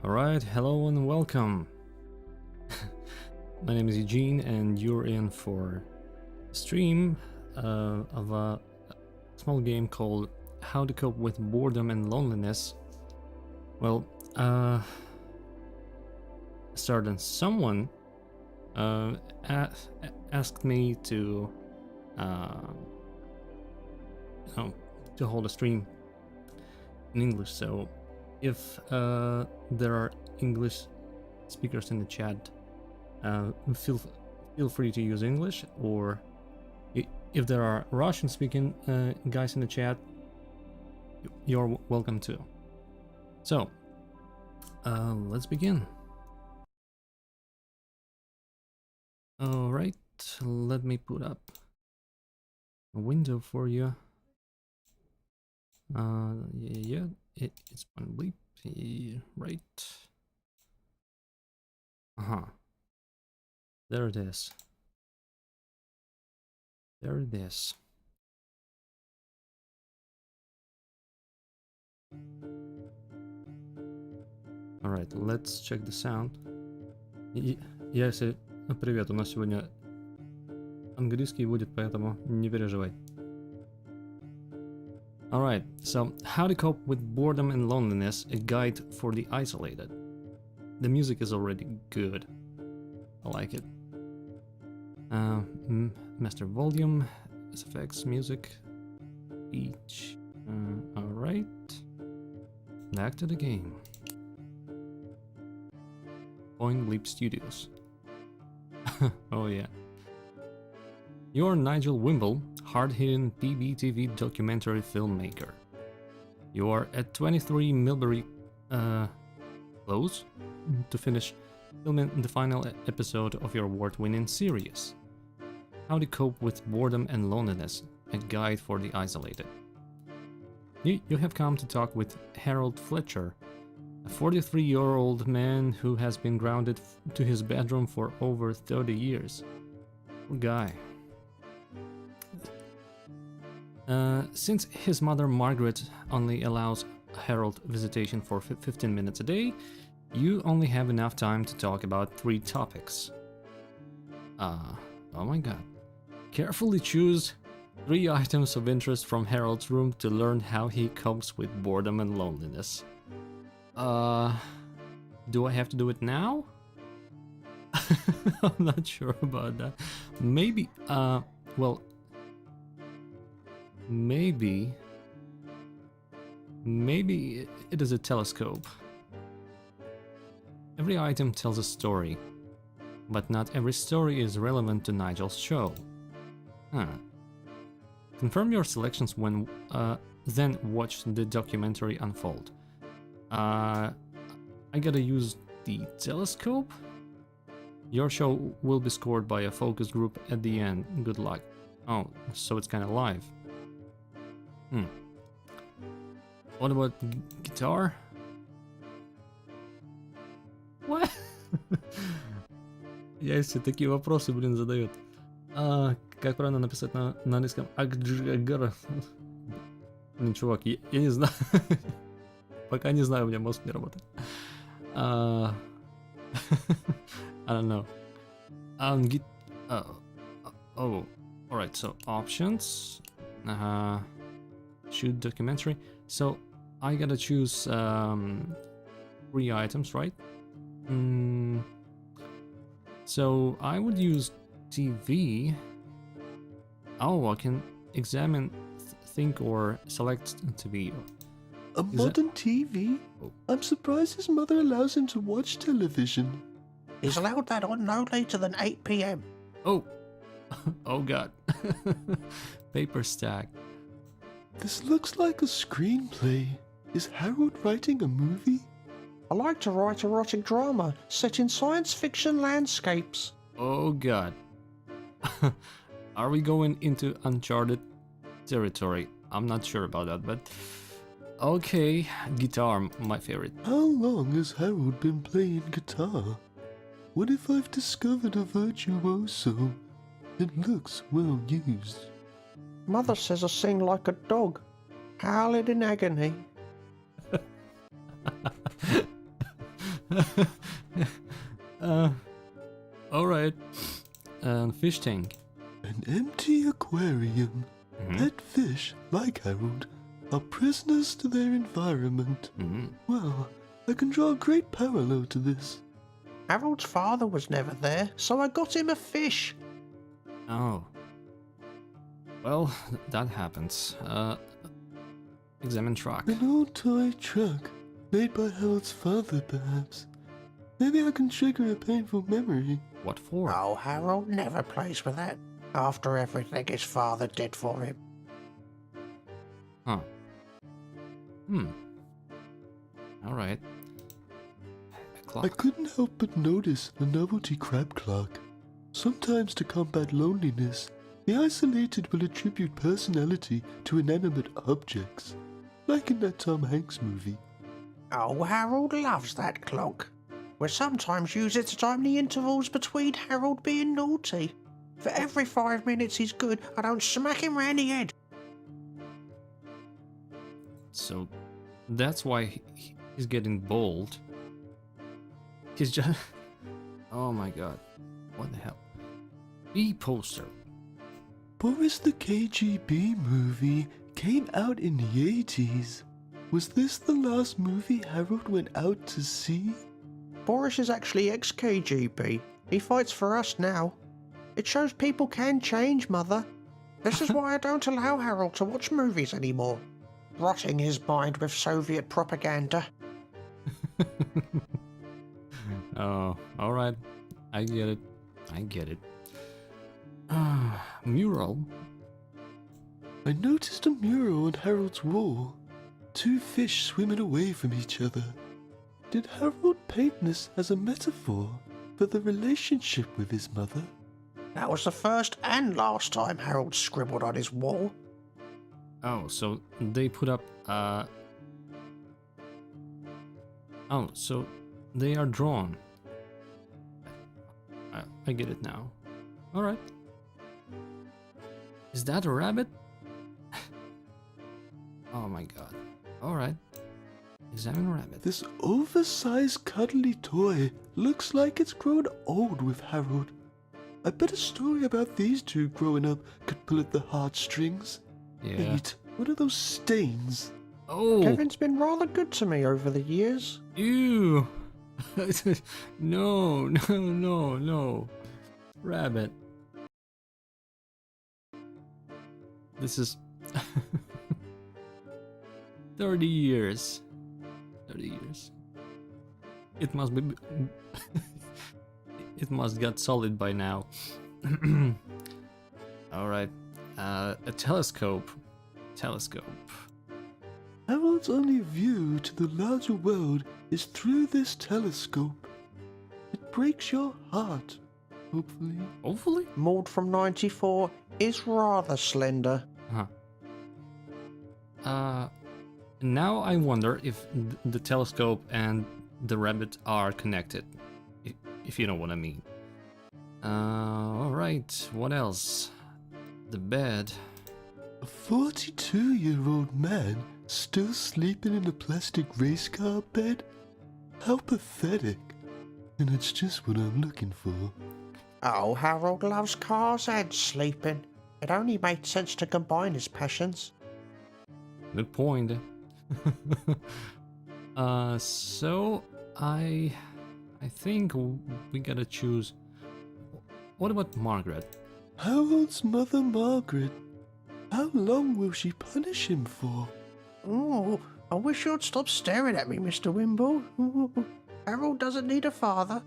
Alright, hello and welcome. My name is Eugene and you're in for a stream of a small game called How to Cope with Boredom and Loneliness. Well, someone asked me to hold a stream in English, so if there are English speakers in the chat, feel free to use English, or if there are Russian speaking guys in the chat, you're welcome too. So let's begin. Alright, let me put up a window for you. It's one bleep, right? There it is. There it is. Alright, let's check the sound. Яся, привет, у нас сегодня английский будет, поэтому не переживай. Alright, so How to Cope with Boredom and Loneliness, a guide for the isolated. The music is already good. I like it. Master volume, SFX music, each. Alright, back to the game. Point Bleep Studios. Oh yeah. You're Nigel Wimble, hard-hitting PBTV documentary filmmaker. You are at 23 Millbury Close to finish filming the final episode of your award-winning series, How to Cope with Boredom and Loneliness, a guide for the isolated. You have come to talk with Harold Fletcher, a 43-year-old man who has been grounded to his bedroom for over 30 years. Poor guy. Since his mother Margaret only allows Harold visitation for 15 minutes a day, you only have enough time to talk about 3 topics. Oh my god. Carefully choose 3 items of interest from Harold's room to learn how he copes with boredom and loneliness. Do I have to do it now? I'm not sure about that. Maybe, well, maybe it is a telescope. Every item tells a story, but not every story is relevant to Nigel's show. Confirm your selections when then watch the documentary unfold. I gotta use the telescope? Your show will be scored by a focus group at the end. Good luck. Oh, so it's kinda live. What about guitar? What? Я все такие вопросы, задает. Как правильно написать на английском? Агджигара. Блин, чувак, я не знаю. Пока не знаю, у меня мозг не работает. I don't know. Alright, so options. Shoot documentary. So I gotta choose 3 items, right? So I would use TV. Oh, I can examine, think, or select TV. A modern TV? Oh. I'm surprised his mother allows him to watch television. He's allowed that on no later than 8 PM. Oh, oh god. Paper stack. This looks like a screenplay. Is Harold writing a movie? I like to write erotic drama set in science fiction landscapes. Oh god. Are we going into uncharted territory? I'm not sure about that, but okay, guitar, my favorite. How long has Harold been playing guitar? What if I've discovered a virtuoso? It looks well used. Mother says I sing like a dog, howling in agony. Alright. Fish tank. An empty aquarium. Mhm. Pet fish, like Harold, are prisoners to their environment. Mhm. Well, I can draw a great parallel to this. Harold's father was never there, so I got him a fish. Oh. Well, that happens. Examine truck. An old toy truck, made by Harold's father, perhaps. Maybe I can trigger a painful memory. What for? Oh, Harold never plays with that, after everything his father did for him. Huh. Alright. A I clock. couldn't help but notice a novelty crab clock. Sometimes to combat loneliness, the isolated will attribute personality to inanimate objects, like in that Tom Hanks movie. Oh, Harold loves that clock. We sometimes use it to time the intervals between Harold being naughty. For every 5 minutes he's good, I don't smack him round the head. So that's why he's getting bold. He's just... Oh my god. What the hell? B poster. Boris the KGB movie came out in the 80s. Was this the last movie Harold went out to see? Boris is actually ex-KGB. He fights for us now. It shows people can change, Mother. This is why I don't allow Harold to watch movies anymore. Rotting his mind with Soviet propaganda. Oh, alright. I get it. I get it. Mural? I noticed a mural on Harold's wall. Two fish swimming away from each other. Did Harold paint this as a metaphor for the relationship with his mother? That was the first and last time Harold scribbled on his wall. Oh, so they put up, Oh, so they are drawn. I get it now. Alright. Is that a rabbit? Oh my god. Alright. Examine rabbit. This oversized cuddly toy looks like it's grown old with Harold. I bet a story about these two growing up could pull at the heartstrings. Yeah. Wait, what are those stains? Oh! Kevin's been rather good to me over the years. Ew! No, no, no, no. Rabbit. This is 30 years. 30 years. It must be... It must got solid by now. Alright. A telescope. Telescope. Harold's only view to the larger world is through this telescope. It breaks your heart, hopefully. Hopefully? Maud from 94 is rather slender. Huh. Now I wonder if the telescope and the rabbit are connected. If you know what I mean. Alright, what else? The bed. A 42-year-old man still sleeping in a plastic race car bed? How pathetic. And it's just what I'm looking for. Oh, Harold loves cars and sleeping. It only made sense to combine his passions. Good point. So I think we gotta choose. What about Margaret? Harold's mother, Margaret. How long will she punish him for? Oh, I wish you'd stop staring at me, Mr. Wimble. Ooh, Harold doesn't need a father.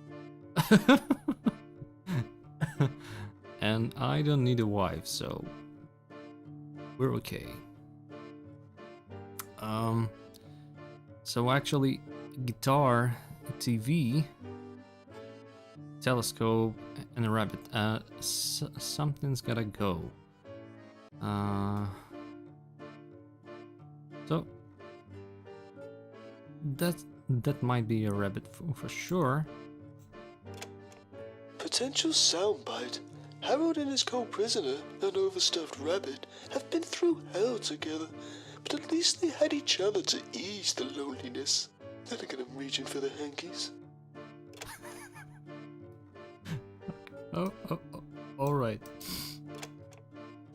And I don't need a wife, so we're okay. So actually, guitar, TV, telescope, and a rabbit. Something's gotta go. So that might be a rabbit for sure. Potential soundbite. Harold and his co-prisoner, an overstuffed rabbit, have been through hell together, but at least they had each other to ease the loneliness. Then again, I'm reaching for the hankies. Alright.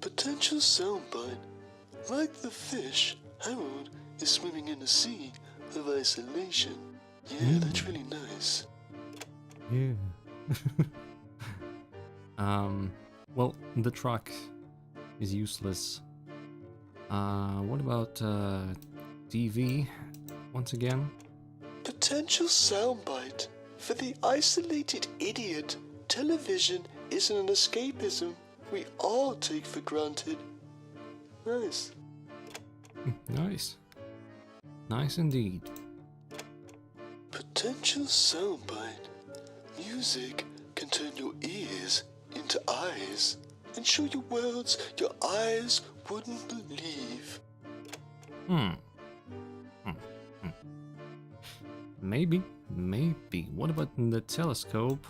Potential soundbite. Like the fish, Harold is swimming in a sea of isolation. Yeah, that's really nice. Yeah. Well, the truck is useless. What about TV once again? Potential soundbite. For the isolated idiot, television isn't an escapism we all take for granted. Nice. Nice. Nice indeed. Potential soundbite. Music can turn your ears into eyes and show you worlds your eyes wouldn't believe. Maybe. What about the telescope?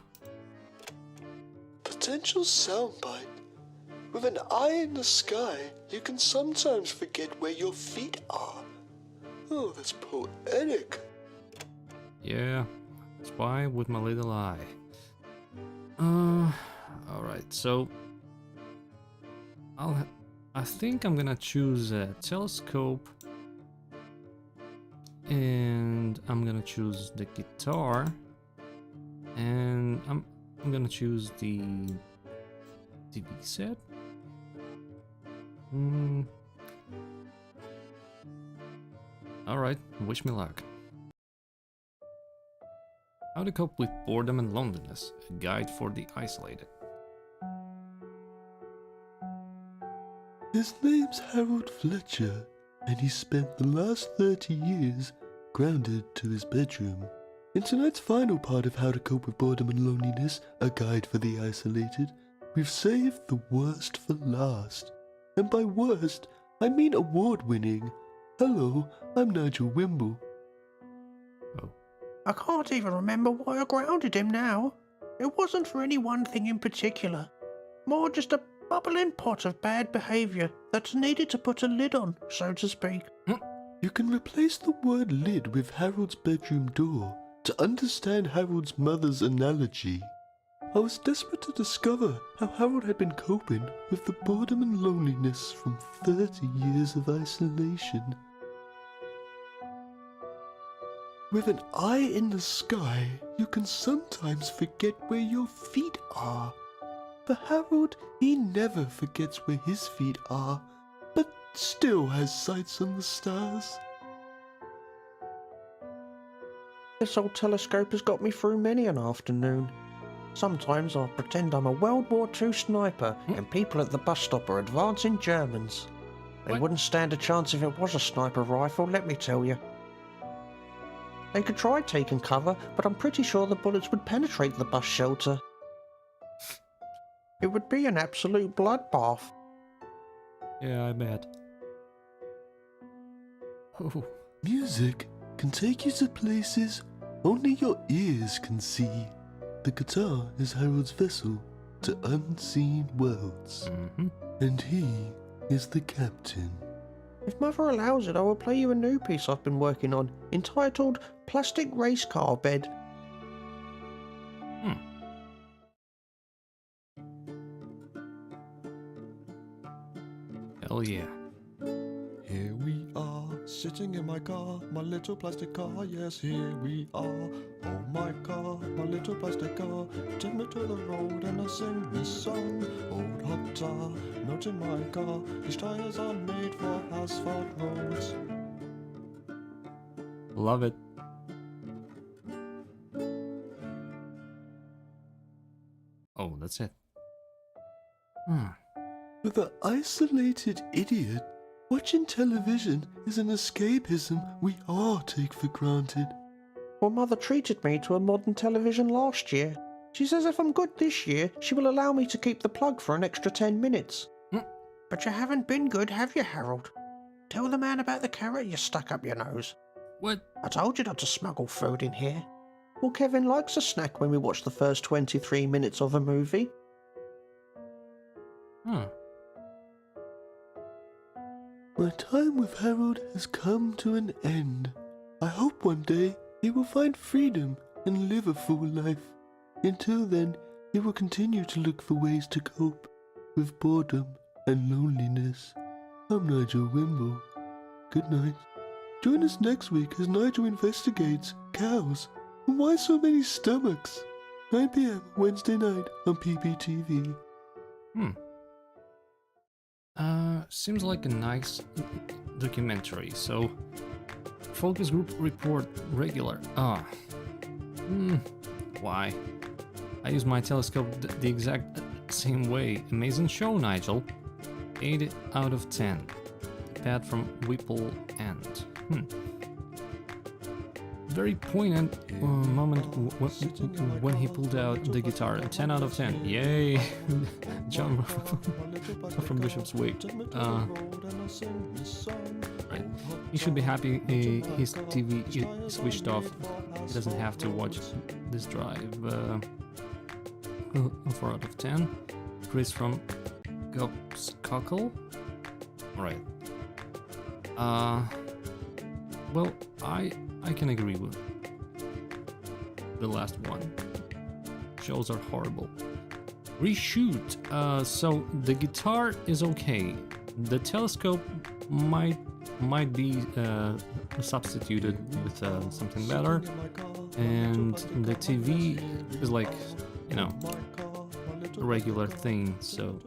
Potential soundbite. With an eye in the sky, you can sometimes forget where your feet are. Oh, that's poetic. Yeah, that's why with my little eye. Alright, so I think I'm gonna choose a telescope, and I'm gonna choose the guitar, and I'm gonna choose the TV set. Alright, wish me luck. How to cope with boredom and loneliness, a guide for the isolated. His name's Harold Fletcher, and he spent the last 30 years grounded to his bedroom. In tonight's final part of How to Cope with Boredom and Loneliness, a guide for the isolated, we've saved the worst for last. And by worst, I mean award-winning. Hello, I'm Nigel Wimble. I can't even remember why I grounded him now. It wasn't for any one thing in particular. More just a bubbling pot of bad behaviour that's needed to put a lid on, so to speak. You can replace the word lid with Harold's bedroom door to understand Harold's mother's analogy. I was desperate to discover how Harold had been coping with the boredom and loneliness from 30 years of isolation. With an eye in the sky, you can sometimes forget where your feet are. For Harold, he never forgets where his feet are, but still has sights on the stars. This old telescope has got me through many an afternoon. Sometimes I pretend I'm a World War II sniper and people at the bus stop are advancing Germans. They What? wouldn't stand a chance if it was a sniper rifle, let me tell you. They could try taking cover, but I'm pretty sure the bullets would penetrate the bus shelter. It would be an absolute bloodbath. Yeah, I bet. Oh, Music can take you to places only your ears can see. The guitar is Harold's vessel to unseen worlds, and he is the captain. If Mother allows it, I will play you a new piece I've been working on, entitled Plastic Race Car Bed. Hell yeah. Here we are, sitting in my car, my little plastic car, yes, here we are. Oh my car, my little plastic car, take me to the road and I sing this song. Old hot tar, not in my car, these tires are made for asphalt roads. Love it. Oh, that's it. For the isolated idiot, watching television is an escapism we all take for granted. Well, Mother treated me to a modern television last year. She says if I'm good this year, she will allow me to keep the plug for an extra 10 minutes. But you haven't been good, have you, Harold? Tell the man about the carrot you stuck up your nose. What? I told you not to smuggle food in here. Well, Kevin likes a snack when we watch the first 23 minutes of a movie. My time with Harold has come to an end. I hope one day he will find freedom and live a full life. Until then, He will continue to look for ways to cope with boredom and loneliness. I'm Nigel Wimble. Good night. Join us next week as Nigel investigates cows and why so many stomachs. 9 p.m. Wednesday night on PBTV. Seems like a nice documentary. So, focus group report regular. Why? I use my telescope the exact same way. Amazing show, Nigel. 8 out of 10. Pat from Whipple End. Very poignant moment when he pulled out the guitar. 10 out of 10. Yay! John from Bishop's Wig. Right. He should be happy his TV is switched off. He doesn't have to watch this drive. 4 out of 10. Chris from Cockle. Alright. Well, I can agree with the last one. Shows are horrible. Reshoot. So the guitar is okay. The telescope might be substituted with something better, and the TV is like, you know, a regular thing. So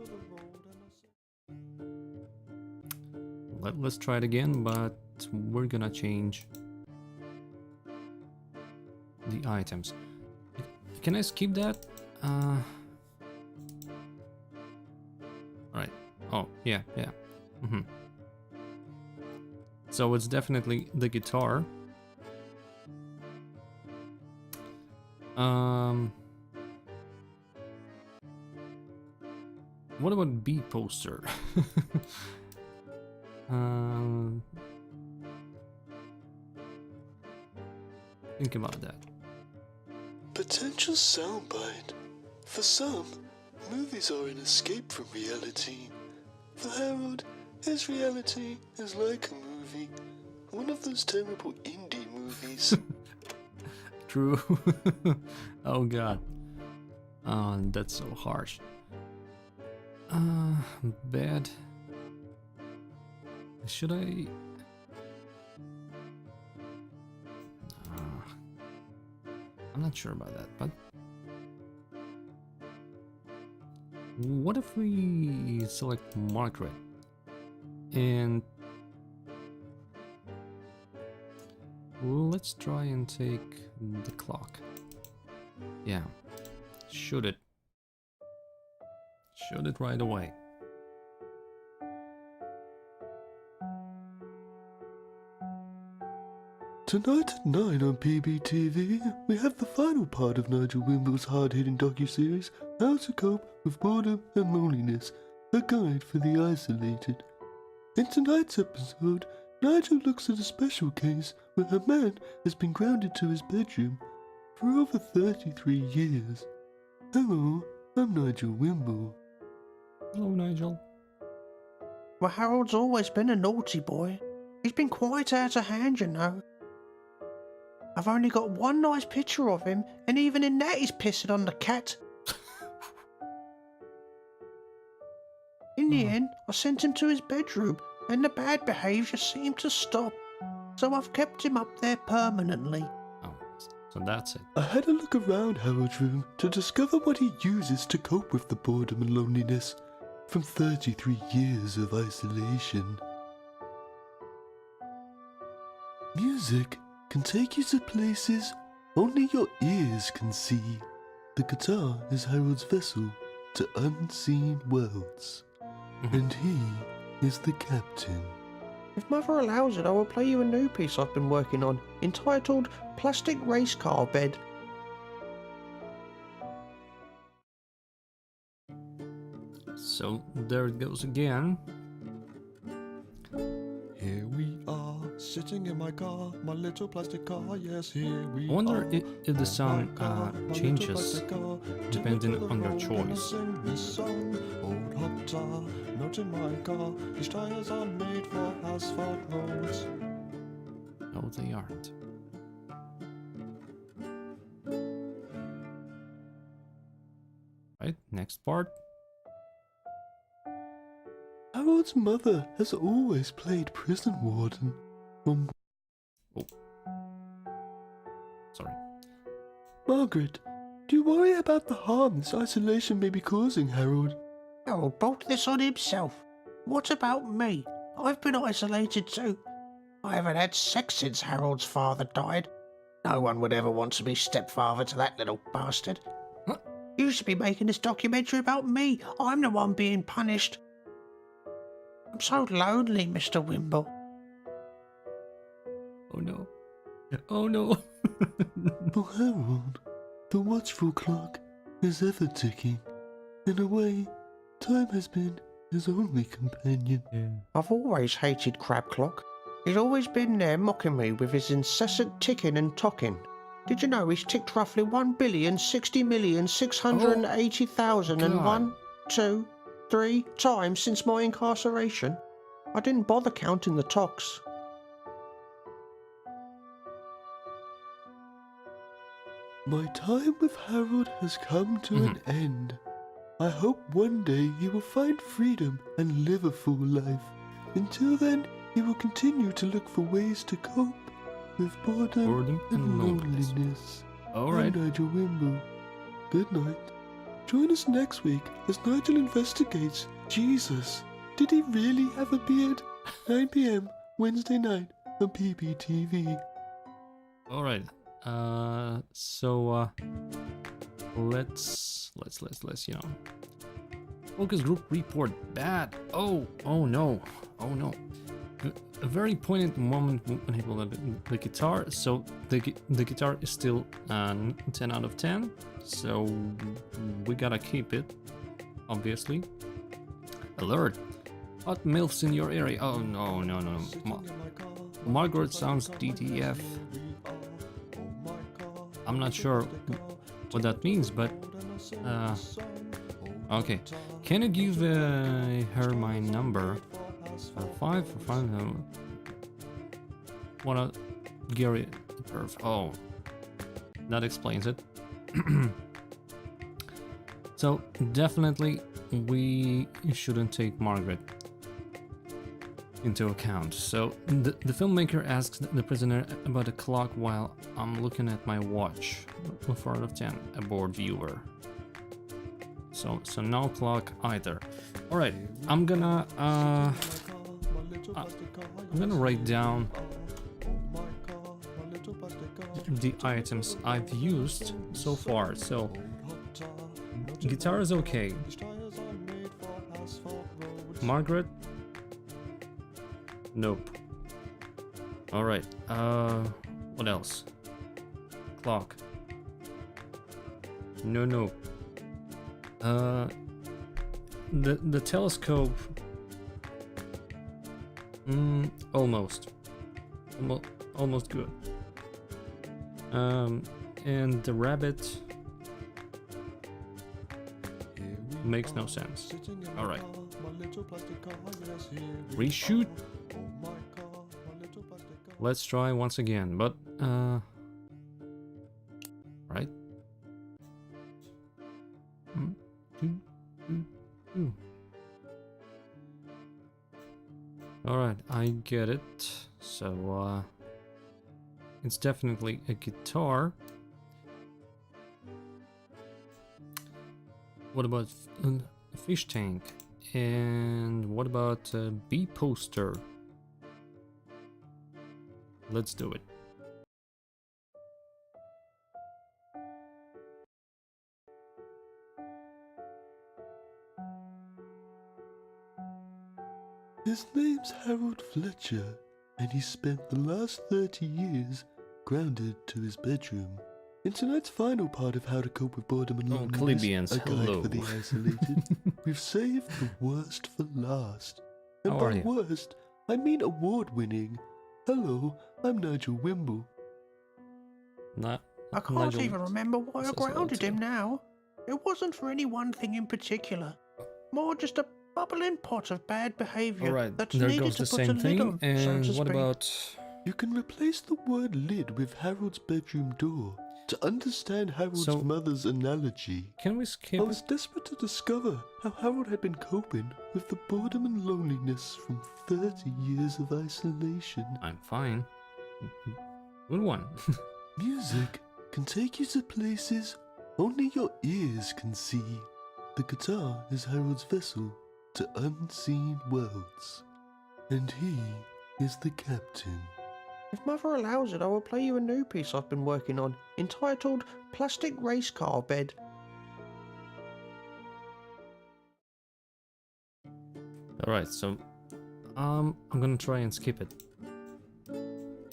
let's try it again, but we're gonna change the items. Can I skip that? Right. Oh, yeah. So it's definitely the guitar. What about B poster? Think about that. Potential soundbite. For some, movies are an escape from reality. For Harold, his reality is like a movie. One of those terrible indie movies. True. Oh god. That's so harsh. Bad. Should I... I'm not sure about that, but... What if we select Margaret? And... let's try and take the clock. Yeah. Shoot it. Shoot it right away. Tonight at 9 on PBTV, we have the final part of Nigel Wimble's hard-hitting docuseries, How to Cope with Boredom and Loneliness, a guide for the isolated. In tonight's episode, Nigel looks at a special case where a man has been grounded to his bedroom for over 33 years. Hello, I'm Nigel Wimble. Hello, Nigel. Well, Harold's always been a naughty boy. He's been quite out of hand, you know. I've only got one nice picture of him, and even in that he's pissing on the cat. In the end, I sent him to his bedroom, and the bad behaviour seemed to stop. So I've kept him up there permanently. Oh, so that's it. I had a look around Harold's room to discover what he uses to cope with the boredom and loneliness from 33 years of isolation. Music can take you to places only your ears can see. The guitar is Harold's vessel to unseen worlds, and he is the captain. If Mother allows it, I will play you a new piece I've been working on, entitled Plastic Race Car Bed. So there it goes again. Here we are, sitting in my car, my little plastic car, yes, here we I wonder are. if the song My little changes plastic car, depending take me to the on your road and I'll choice. sing this song. Old hot tar, not in my car, these tires are made for asphalt roads. No, they aren't. next part. Harold's mother has always played prison warden. Oh. Sorry. Margaret, do you worry about the harm this isolation may be causing Harold? Harold brought this on himself. What about me? I've been isolated too. I haven't had sex since Harold's father died. No one would ever want to be stepfather to that little bastard. Huh? You should be making this documentary about me. I'm the one being punished. I'm so lonely, Mr. Wimble. Oh no. Oh no. For Harold, the watchful clock is ever ticking. In a way, time has been his only companion. Yeah. I've always hated Crab Clock. He's always been there mocking me with his incessant ticking and tocking. Did you know he's ticked roughly 1,060,680,001, 2, 3 times since my incarceration? I didn't bother counting the tocks. My time with Harold has come to an end. I hope one day he will find freedom and live a full life. Until then, he will continue to look for ways to cope with boredom and loneliness. Alright. I'm Nigel Wimble. Good night. Join us next week as Nigel investigates Jesus. Did he really have a beard? 9 p.m. Wednesday night on PBTV. Alright. Let's you know. Focus group report bad. Oh no. A very poignant moment when he pulled out the guitar. So the guitar is still 10 out of 10. So we gotta keep it, obviously. Alert! Hot MILFs in your area. Oh no. Margaret sounds DTF. I'm not sure what that means, but okay. Can you give her my number? 5 for 5. Wanna Gary perf? Oh, that explains it. So definitely we shouldn't take Margaret into account. So the filmmaker asks the prisoner about the clock while I'm looking at my watch. 4 out of 10, a bored viewer. So no clock either. All right, I'm gonna write down the items I've used so far. So guitar is okay. Margaret, nope. All right. What else? Clock. No. The telescope. Almost good. And the rabbit makes no sense. All right. Reshoot. Let's try once again, but right. All right, I get it. So it's definitely a guitar. What about a fish tank? And what about a bee poster? Let's do it. His name's Harold Fletcher, and he spent the last 30 years grounded to his bedroom. In tonight's final part of How to Cope with Boredom and Loneliness, Calibians, a guide hello. for the isolated, we've saved the worst for last. And How by are you? worst, I mean award-winning. Hello, I'm Nigel Wimble. Not. I can't Nigel even remember why I says hello grounded too. him now. It wasn't for any one thing in particular. More just a bubbling pot of bad behaviour All right, that's there needed goes to the put a same lid thing. on, so And to what speak. about? You can replace the word lid with Harold's bedroom door. To understand Harold's So- mother's analogy, Can we I skip was it? desperate to discover how Harold had been coping with the boredom and loneliness from 30 years of isolation. I'm fine. Good one. Music can take you to places only your ears can see. The guitar is Harold's vessel to unseen worlds, and he is the captain. If Mother allows it, I will play you a new piece I've been working on, entitled Plastic Race Car Bed. Alright, so I'm gonna try and skip it.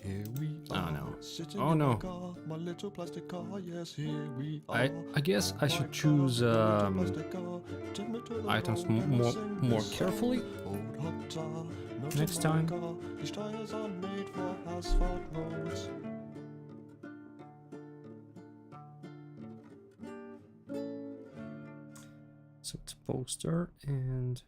Here we Oh, are, no. sitting Oh, in no. my car, my little plastic car. Yes, here we are. I guess I should choose items more carefully next time. These tires are made for asphalt roads. So it's a poster and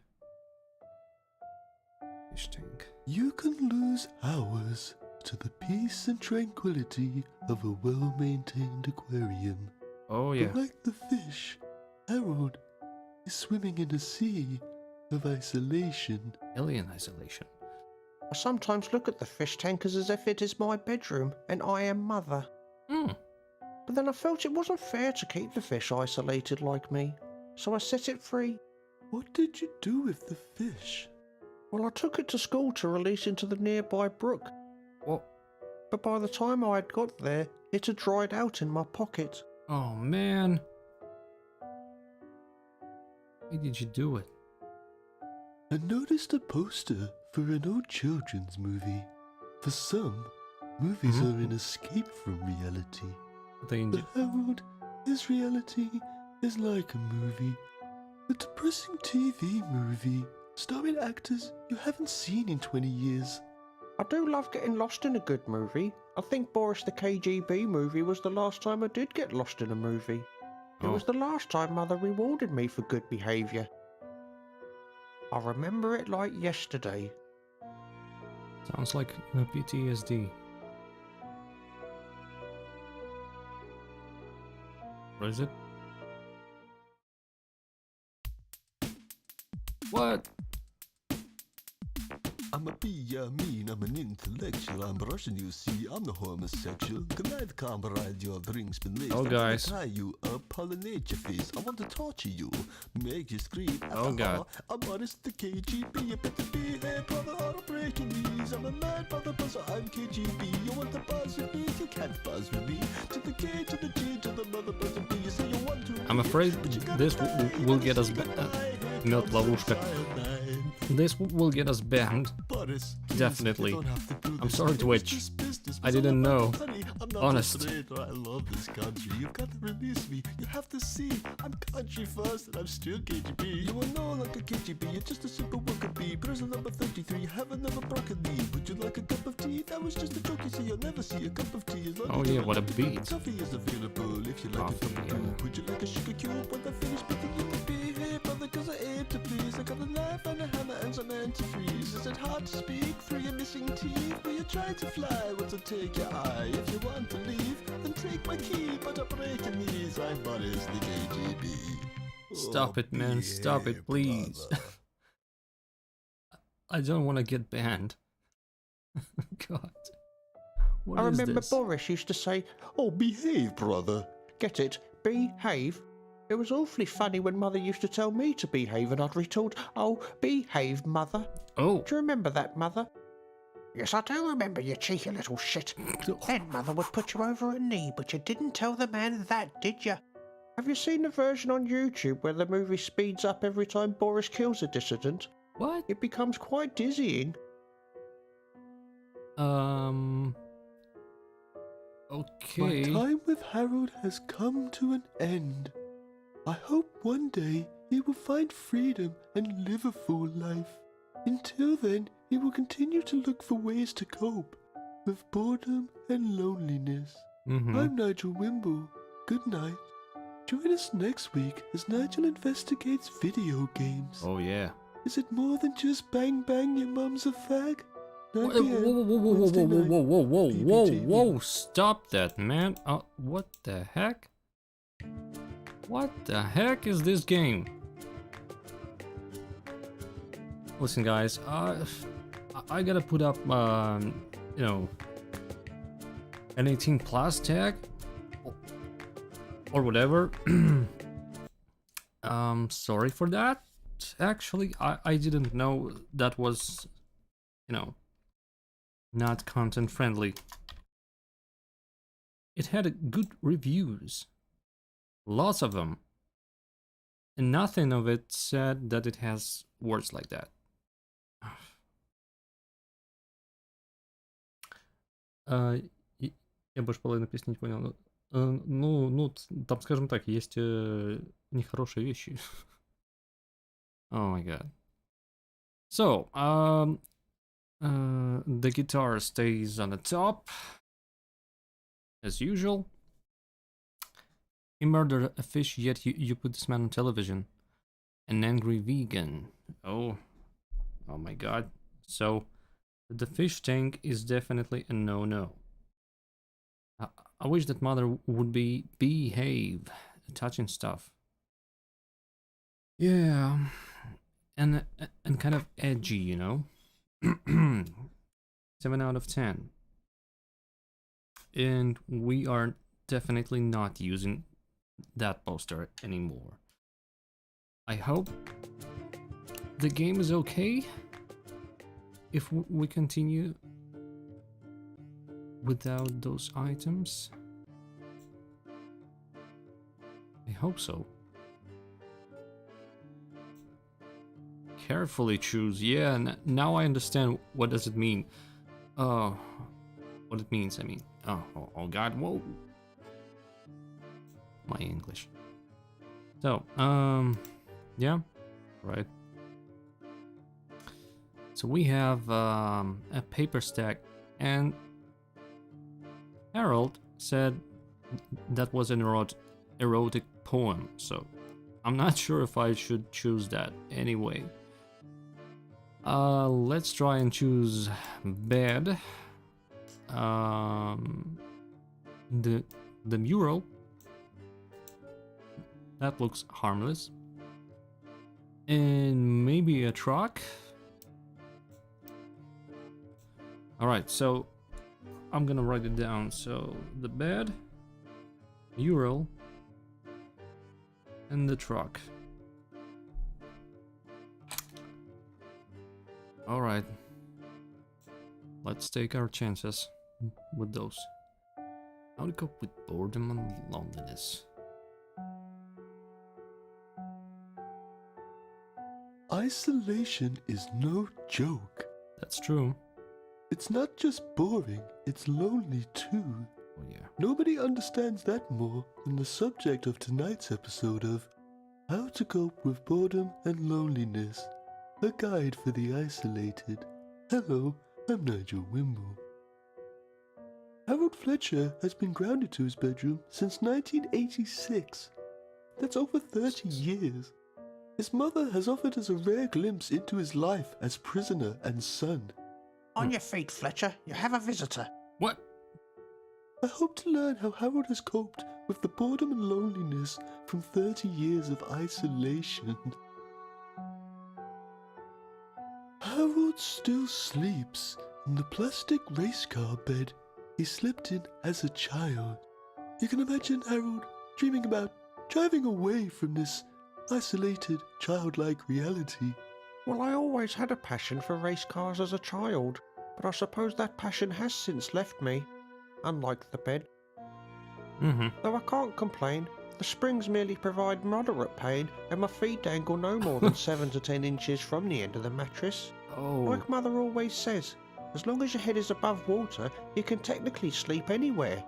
fish tank. You can lose hours to the peace and tranquility of a well-maintained aquarium. Oh yeah. But like the fish, Harold is swimming in a sea of isolation. Alien isolation. I sometimes look at the fish tankers as if it is my bedroom and I am Mother. Hmm. But then I felt it wasn't fair to keep the fish isolated like me, so I set it free. What did you do with the fish? Well, I took it to school to release into the nearby brook, Well, but by the time I had got there, it had dried out in my pocket. oh man. Why did you do it? I noticed a poster for an old children's movie. For some, movies are an escape from reality. They But Harold, his reality is like a movie. A depressing TV movie, starring actors you haven't seen in 20 years. I do love getting lost in a good movie. I think Boris the KGB movie was the last time I did get lost in a movie. It was the last time Mother rewarded me for good behaviour. I remember it like yesterday. Sounds like a PTSD. What is it? What? I'm a mean, I'm an intellectual, I'm Russian, you see, I'm the homosexual. Good night, comrade, your drink's been laced. Oh, I'm guys. gonna tie you up, pollinate your face. I want to torture you, make you scream. Oh, God. I'm honest, the KGB, you better behave, brother, or I'm breaking these. I'm a mad mother buzzer, I'm KGB. You want to buzz with me, you can't buzz with me. To the K, to the G, to the mother buzzer B. You say you want to. I'm afraid this will get us not ловушка. This will get us banned. Definitely. I'm sorry, Twitch. I didn't know. Honest. I love this country. You've got to release me. You have to see. I'm country first and I'm still KGB. You are no longer KGB. You're just a simple worker bee. Person number 33. You haven't never broccoli. Would you like a cup of tea? That was just a joke. You see, you'll never see a cup of tea. As long Oh as yeah, you what a like beat. Coffee is available if you like Coffee, a cup of yeah. Would you like a sugar cube when I finish picking you to be here, brother? Cause I aim to please. I got a knife and a hammer and some antifreeze. Is it hard to speak through your missing teeth? Will you try to fly? What's it take your eye? If you want to leave, then take my key. But I'm breaking these. I'm Boris the KGB. Stop it, man. Stop it, please. I don't want to get banned. God. What I is remember this? Boris used to say, "Oh, behave, brother." Get it? Behave. It was awfully funny when Mother used to tell me to behave and I'd retort, "Oh, behave, Mother." Oh, Do you remember that, Mother? Yes, I do remember, you cheeky little shit. Then Mother would put you over a knee, but you didn't tell the man that, did you? Have you seen the version on YouTube where the movie speeds up every time Boris kills a dissident? what? It becomes quite dizzying. Okay. My time with Harold has come to an end. I hope one day he will find freedom and live a full life. Until then, he will continue to look for ways to cope with boredom and loneliness. I'm Nigel Wimble. Good night. Join us next week as Nigel investigates video games. Oh yeah. Is it more than just bang bang your mum's a fag? Whoa, 9 p.m. whoa, whoa, whoa, Wednesday whoa, night, whoa, whoa, whoa, whoa, BBTV. whoa, stop that, man. What the heck? What the heck is this game? Listen, guys, I gotta put up, you know, an 18 plus tag or whatever. Sorry for that. Actually, I didn't know that was, you know, not content friendly. It had good reviews, lots of them, and nothing of it said that it has words like that. Я больше половины песни не понял. Ну, там, скажем так, есть нехорошие вещи. Oh my god. So, the guitar stays on the top, as usual. He murdered a fish, yet you put this man on television. An angry vegan. Oh my god. So, the fish tank is definitely a no-no. I wish that mother would behave, touching stuff. Yeah, and kind of edgy, you know. 7 out of 10. And we are definitely not using that poster anymore. I hope the game is okay if we continue without those items. I hope so. Carefully choose. Yeah, now I understand what does it mean. What it means, I mean. Oh god, whoa. My English. So, yeah, right. So we have a paper stack, and Harold said that was an erotic poem, so I'm not sure if I should choose that anyway. Let's try and choose bed. The mural, that looks harmless, and maybe a truck. All right, so I'm gonna write it down. So the bed, mural, and the truck. All right, let's take our chances with those. How to cope with boredom and loneliness. Isolation is no joke. That's true. It's not just boring, it's lonely too. Oh yeah. Nobody understands that more than the subject of tonight's episode of How to Cope with Boredom and Loneliness, a guide for the isolated. Hello, I'm Nigel Wimble. Harold Fletcher has been grounded to his bedroom since 1986. That's over 30 years. His mother has offered us a rare glimpse into his life as prisoner and son. On your feet, Fletcher. You have a visitor. What? I hope to learn how Harold has coped with the boredom and loneliness from 30 years of isolation. Harold still sleeps in the plastic race car bed he slept in as a child. You can imagine Harold dreaming about driving away from this isolated, childlike reality. Well, I always had a passion for race cars as a child, but I suppose that passion has since left me, unlike the bed. Though I can't complain, the springs merely provide moderate pain and my feet dangle no more than 7 to 10 inches from the end of the mattress. Oh. Like Mother always says, as long as your head is above water, you can technically sleep anywhere.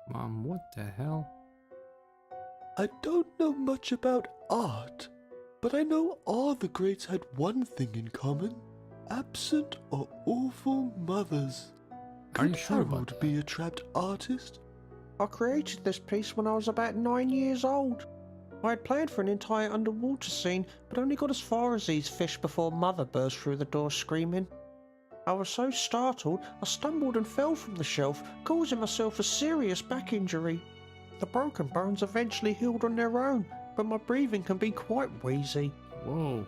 Mom, what the hell? I don't know much about art, but I know all the greats had one thing in common: absent or awful mothers. Are you Could sure about Harold that? be a trapped artist? I created this piece when I was about 9 years old. I had planned for an entire underwater scene, but only got as far as these fish before Mother burst through the door screaming. I was so startled, I stumbled and fell from the shelf, causing myself a serious back injury. The broken bones eventually healed on their own, but my breathing can be quite wheezy. Whoa.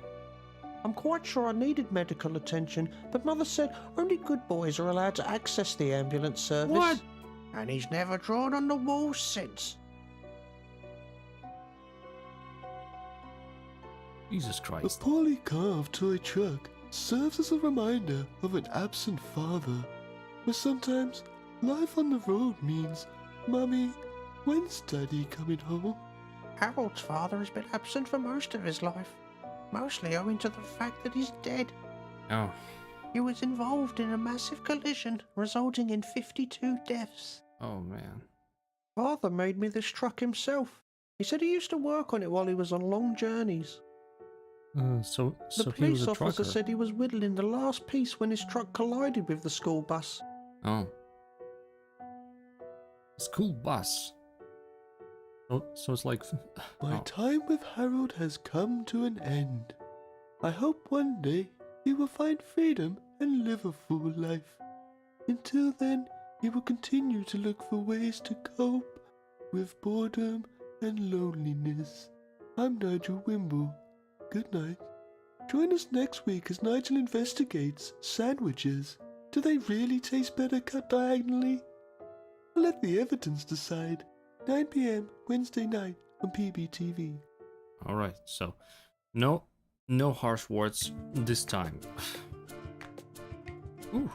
I'm quite sure I needed medical attention, but Mother said only good boys are allowed to access the ambulance service. What? And he's never drawn on the walls since. Jesus A Christ. poorly carved toy truck serves as a reminder of an absent father, where sometimes life on the road means, Mummy, when's Daddy coming home? Harold's father has been absent for most of his life, mostly owing to the fact that he's dead. Oh. He was involved in a massive collision, resulting in 52 deaths. Oh, man. Father made me this truck himself. He said he used to work on it while he was on long journeys. So The he was police a officer trucker. said he was whittling the last piece when his truck collided with the school bus. Oh. School bus. So it's like... My Oh. time with Harold has come to an end. I hope one day he will find freedom and live a full life. Until then, he will continue to look for ways to cope with boredom and loneliness. I'm Nigel Wimble. Good night. Join us next week as Nigel investigates sandwiches. Do they really taste better cut diagonally? I'll let the evidence decide. 9 p.m. Wednesday night on PBTV. Alright, so... No harsh words this time. Ooh.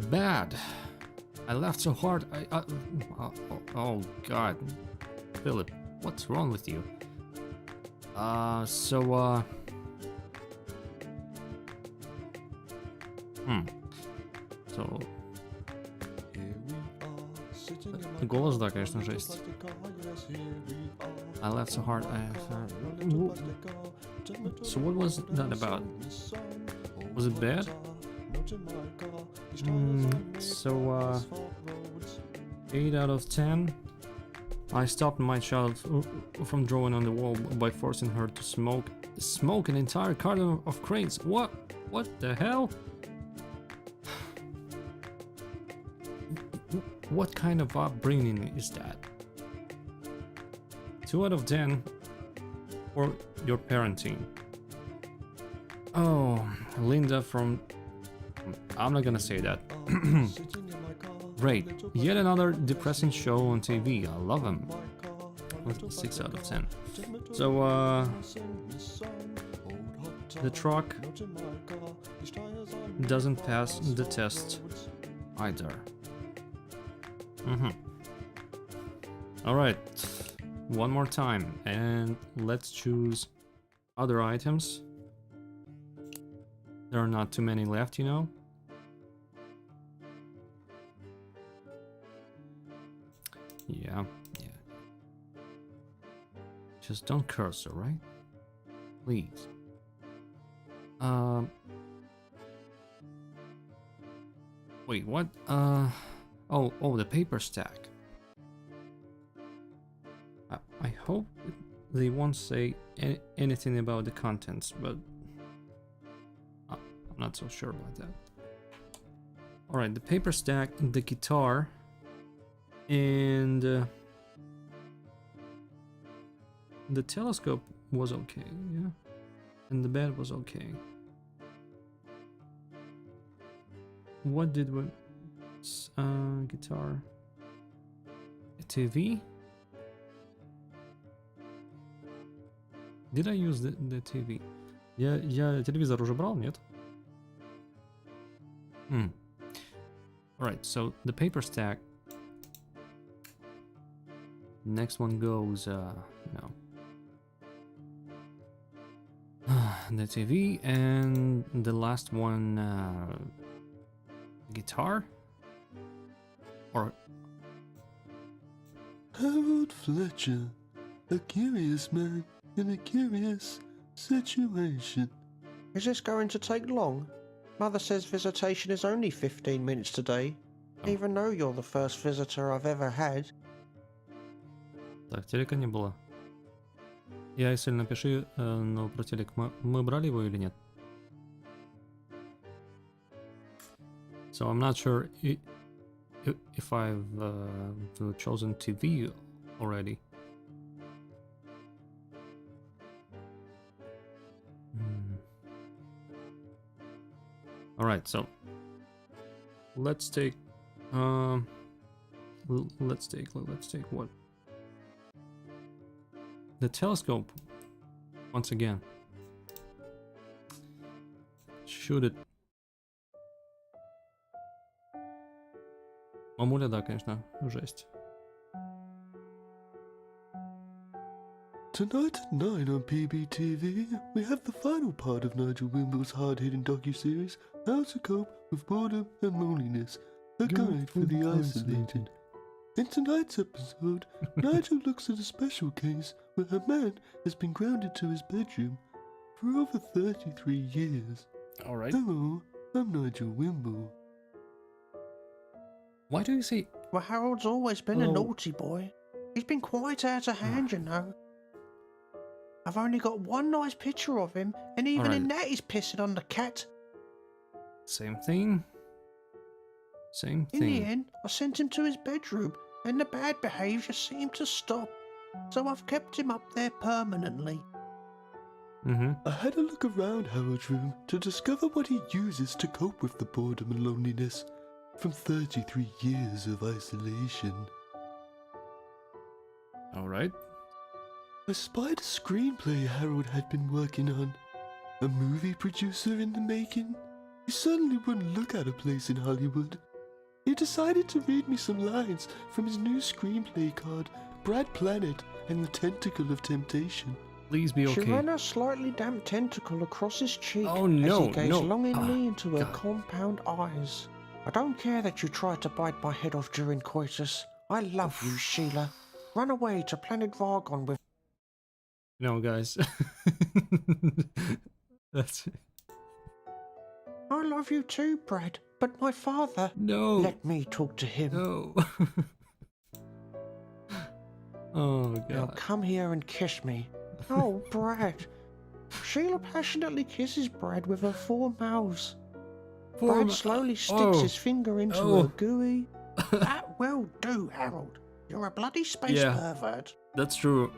Bad. I laughed so hard. Oh God. Philip, what's wrong with you? So голос, да, конечно, жесть. I laughed so hard. So what was that about? Was it bad? So 8 out of 10. I stopped my child from drawing on the wall by forcing her to smoke an entire carton of cranes. What the hell? What kind of upbringing is that? 2 out of 10 for your parenting. Oh, Linda from... I'm not gonna say that. Great, yet another depressing show on TV. I love him. 6 out of 10. So, the truck doesn't pass the test either. Alright, one more time, and let's choose other items. There are not too many left, you know. Yeah. Just don't curse, alright? Please. Wait, what? Oh, the paper stack. I hope they won't say anything about the contents, but I'm not so sure about that. Alright, the paper stack, the guitar, and the telescope was okay, yeah. And the bed was okay. What did we... guitar... A TV? Did I use the TV? Я телевизор уже брал, нет? Alright, so the paper stack. Next one goes, the TV, and the last one, guitar? Or... Harold Fletcher, a curious man in a curious situation. Is this going to take long? Mother says visitation is only 15 minutes today, even though you're the first visitor I've ever had. Так, телека не было. Я, если напиши, но про телек мы брали его или нет? So I'm not sure if I've chosen TV already. All right, so let's take let's take what? The telescope once again. Shoot it. Мамуля, да, конечно, жесть. Tonight at 9 on PBTV, we have the final part of Nigel Wimble's hard-hitting docuseries, How to Cope with Boredom and Loneliness, a guide for the isolated. In tonight's episode, Nigel looks at a special case where a man has been grounded to his bedroom for over 33 years. All right. Hello, I'm Nigel Wimble. Why do you say? Well, Harold's always been a Oh. naughty boy. He's been quite out of hand, you know. I've only got one nice picture of him, and even in that he's pissing on the cat. Same thing. Same In thing. the end, I sent him to his bedroom, and the bad behaviour seemed to stop. So I've kept him up there permanently. I had a look around Harold's room to discover what he uses to cope with the boredom and loneliness from 33 years of isolation. All right. I spied a screenplay Harold had been working on. A movie producer in the making? He certainly wouldn't look at a place in Hollywood. He decided to read me some lines from his new screenplay called Brad Planet and the Tentacle of Temptation. Please be She okay. ran a slightly damp tentacle across his cheek Oh, no, as he gazed no. longingly into her God. compound eyes. I don't care that you tried to bite my head off during coitus. I love you, Sheila. Run away to planet Vargon with... No, guys. That's it. I love you too, Brad, but my father... No. Let me talk to him. No. Oh Now god. come here and kiss me. Oh, Brad. Sheila passionately kisses Brad with her four-mouths. Brad slowly sticks his finger into her gooey. That will do, Harold. You're a bloody space Yeah. pervert. That's true.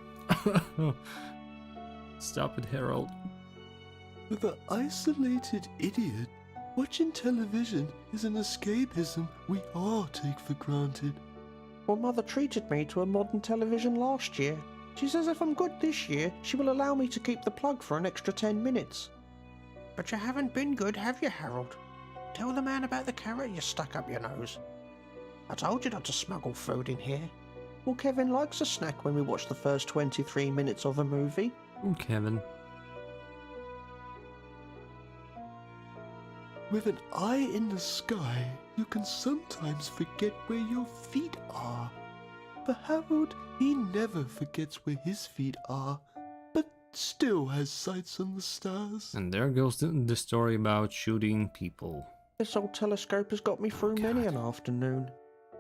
Stop it, Harold. For the isolated idiot, watching television is an escapism we all take for granted. Well, Mother treated me to a modern television last year. She says if I'm good this year, she will allow me to keep the plug for an extra 10 minutes. But you haven't been good, have you, Harold? Tell the man about the carrot you stuck up your nose. I told you not to smuggle food in here. Well, Kevin likes a snack when we watch the first 23 minutes of a movie. Ooh, Kevin. With an eye in the sky, you can sometimes forget where your feet are. But Harold, he never forgets where his feet are, but still has sights on the stars. And there goes the story about shooting people. This old telescope has got me through many an afternoon.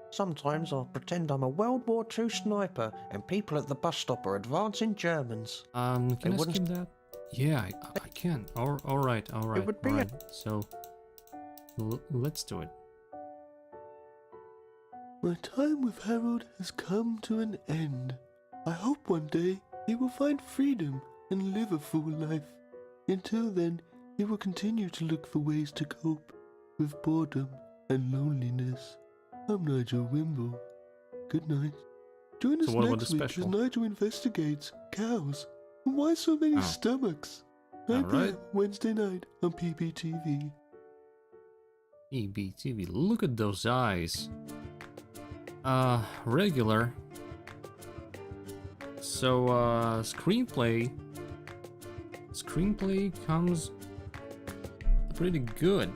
Sometimes I'll pretend I'm a World War II sniper and people at the bus stop are advancing Germans. Can I wouldn't- skip that? Yeah, I can. All right. would be all a- right. So let's do it. My time with Harold has come to an end. I hope one day he will find freedom and live a full life. Until then, he will continue to look for ways to cope with boredom and loneliness. I'm Nigel Wimble. Good night. Join us So what about next the week as special? Nigel investigates cows and why so many Oh. stomachs. Right All there, right. Wednesday night on PPTV. EBTV, look at those eyes. Regular. So, screenplay comes pretty good.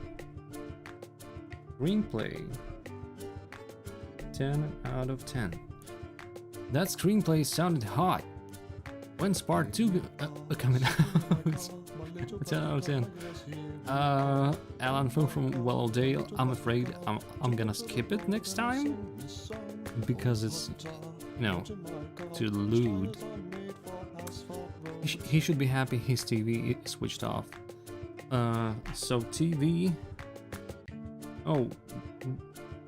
Screenplay 10 out of 10. That screenplay sounded hot. When's part 2 coming out? 10 out of 10. Alan from Welldale, I'm afraid I'm gonna skip it next time because it's, you know, too lewd. he should be happy his TV is switched off. So TV. Oh,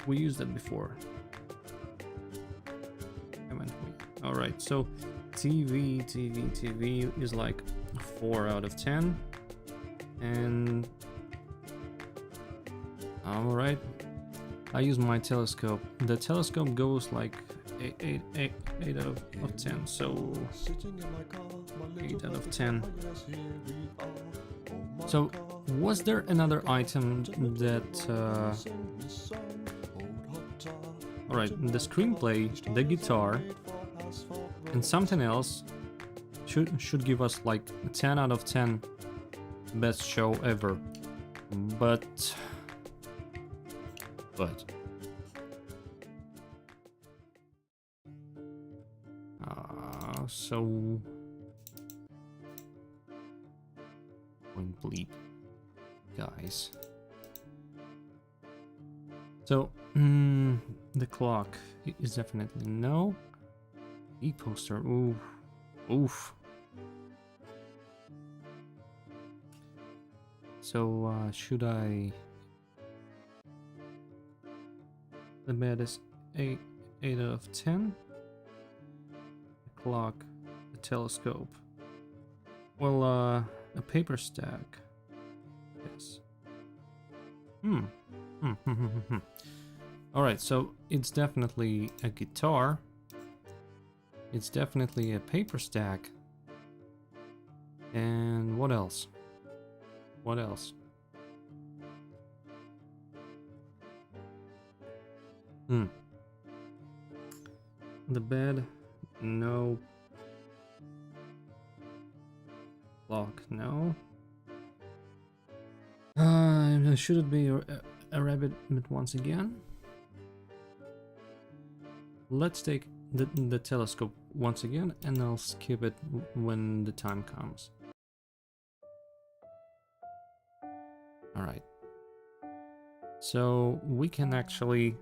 we used that before. Haven't we? All right. So TV is like 4 out of 10, and all right. I use my telescope. The telescope goes like 8 out of 10. So 8 out of 10. So was there another item that? All right, the screenplay, the guitar, and something else should give us like 10 out of 10 best show ever. But so point bleep, guys. So the clock is definitely no. E-poster, oof. So should I? The bed is 8 out of 10. The clock, the telescope. Well, a paper stack. Yes. All right, so it's definitely a guitar. It's definitely a paper stack. And what else? What else? The bed, no. Clock, no. Should it be a rabbit once again? Let's take the telescope once again, and I'll skip it when the time comes. All right. So we can actually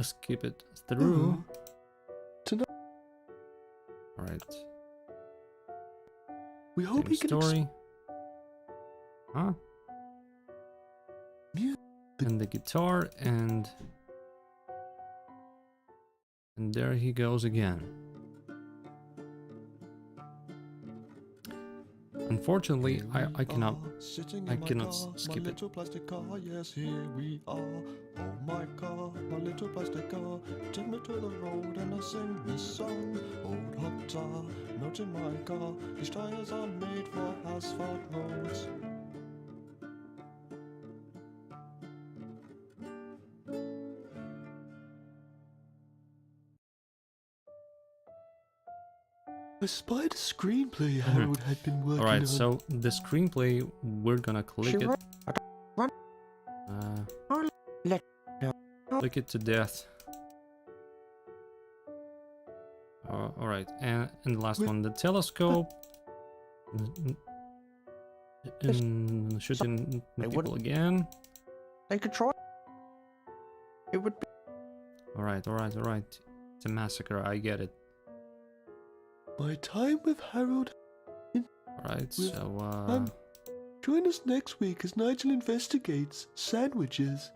skip it through. All right. We hope Same he can story. Huh? Music. And the guitar, and there he goes again. Unfortunately, I cannot skip it. Plastic car, yes, here we are. Oh my car, my little plastic car. Take me to the road and I sing this song. Old hot tar, not in my car. These tires are made for asphalt roads. I spied a screenplay Harold had been working on. Alright, so the screenplay, we're gonna click it. Click it to death. Alright, and the last one, the telescope. Shooting people again. They could try. It would be. Alright. It's a massacre, I get it. My time with Harold. Alright, so Join us next week as Nigel investigates sandwiches.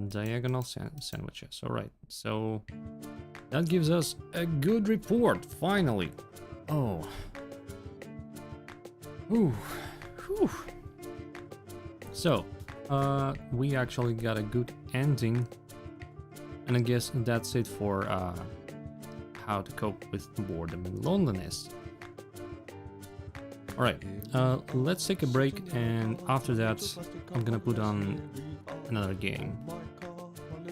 Diagonal sandwiches. Alright, so that gives us a good report, finally. Oh. Whew. So, we actually got a good ending. And I guess that's it for how to cope with boredom and loneliness. Alright, let's take a break, and after that I'm gonna put on another game.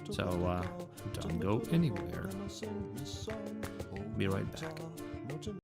So don't go anywhere. Be right back.